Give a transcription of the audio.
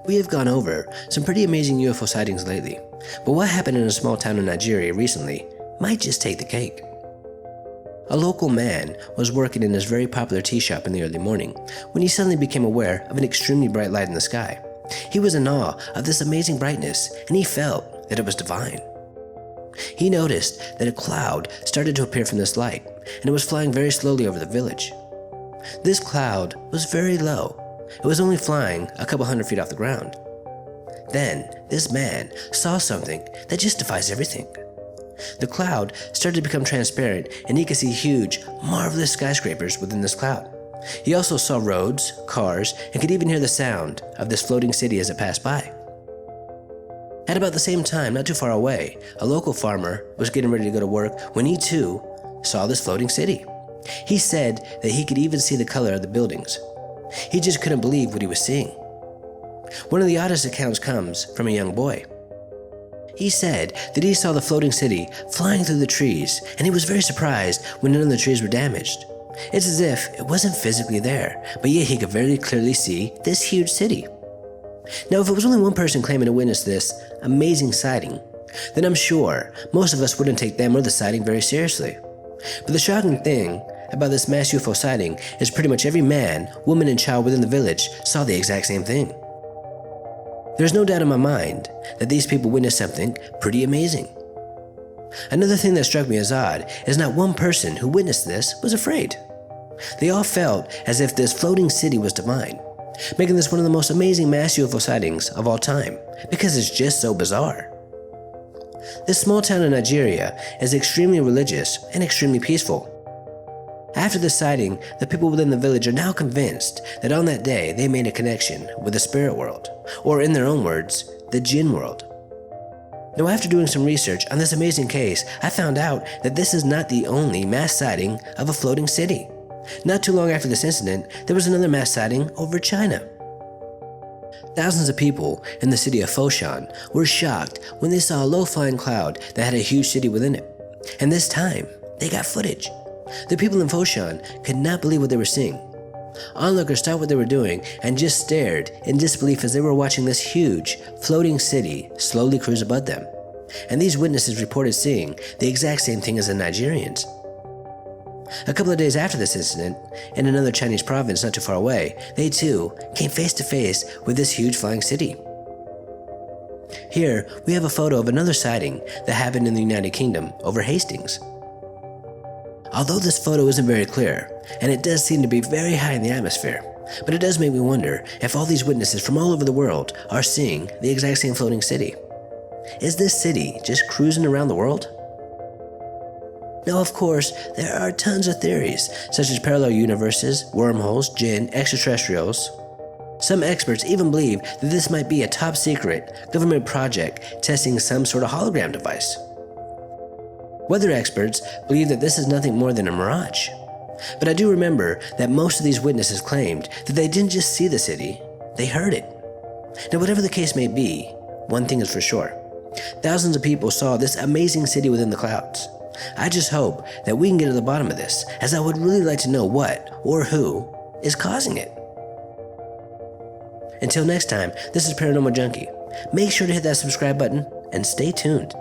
We have gone over some pretty amazing UFO sightings lately, but what happened in a small town in Nigeria recently might just take the cake. A local man was working in his very popular tea shop in the early morning when he suddenly became aware of an extremely bright light in the sky. He was in awe of this amazing brightness, and he felt that it was divine. He noticed that a cloud started to appear from this light, and it was flying very slowly over the village. This cloud was very low. It was only flying a couple hundred feet off the ground. Then, this man saw something that just defies everything. The cloud started to become transparent, and he could see huge, marvelous skyscrapers within this cloud. He also saw roads, cars, and could even hear the sound of this floating city as it passed by. At about the same time, not too far away, a local farmer was getting ready to go to work when he too saw this floating city. He said that he could even see the color of the buildings. He just couldn't believe what he was seeing. One of the oddest accounts comes from a young boy. He said that he saw the floating city flying through the trees, and he was very surprised when none of the trees were damaged. It's as if it wasn't physically there, but yet he could very clearly see this huge city. Now, if it was only one person claiming to witness this amazing sighting, then I'm sure most of us wouldn't take them or the sighting very seriously. But the shocking thing about this mass UFO sighting is pretty much every man, woman, and child within the village saw the exact same thing. There's no doubt in my mind that these people witnessed something pretty amazing. Another thing that struck me as odd is not one person who witnessed this was afraid. They all felt as if this floating city was divine, making this one of the most amazing mass UFO sightings of all time because it's just so bizarre. This small town in Nigeria is extremely religious and extremely peaceful. After the sighting, the people within the village are now convinced that on that day they made a connection with the spirit world, or in their own words, the jinn world. Now, after doing some research on this amazing case, I found out that this is not the only mass sighting of a floating city. Not too long after this incident, there was another mass sighting over China. Thousands of people in the city of Foshan were shocked when they saw a low-flying cloud that had a huge city within it. And this time, they got footage. The people in Foshan could not believe what they were seeing. Onlookers stopped what they were doing and just stared in disbelief as they were watching this huge, floating city slowly cruise above them. And these witnesses reported seeing the exact same thing as the Nigerians. A couple of days after this incident, in another Chinese province not too far away, they too came face to face with this huge flying city. Here, we have a photo of another sighting that happened in the United Kingdom over Hastings. Although this photo isn't very clear, and it does seem to be very high in the atmosphere, but it does make me wonder if all these witnesses from all over the world are seeing the exact same floating city. Is this city just cruising around the world? Now, of course, there are tons of theories, such as parallel universes, wormholes, jinn, extraterrestrials. Some experts even believe that this might be a top-secret government project testing some sort of hologram device. Weather experts believe that this is nothing more than a mirage. But I do remember that most of these witnesses claimed that they didn't just see the city, they heard it. Now, whatever the case may be, one thing is for sure. Thousands of people saw this amazing city within the clouds. I just hope that we can get to the bottom of this, as I would really like to know what or who is causing it. Until next time, this is Paranormal Junkie. Make sure to hit that subscribe button and stay tuned.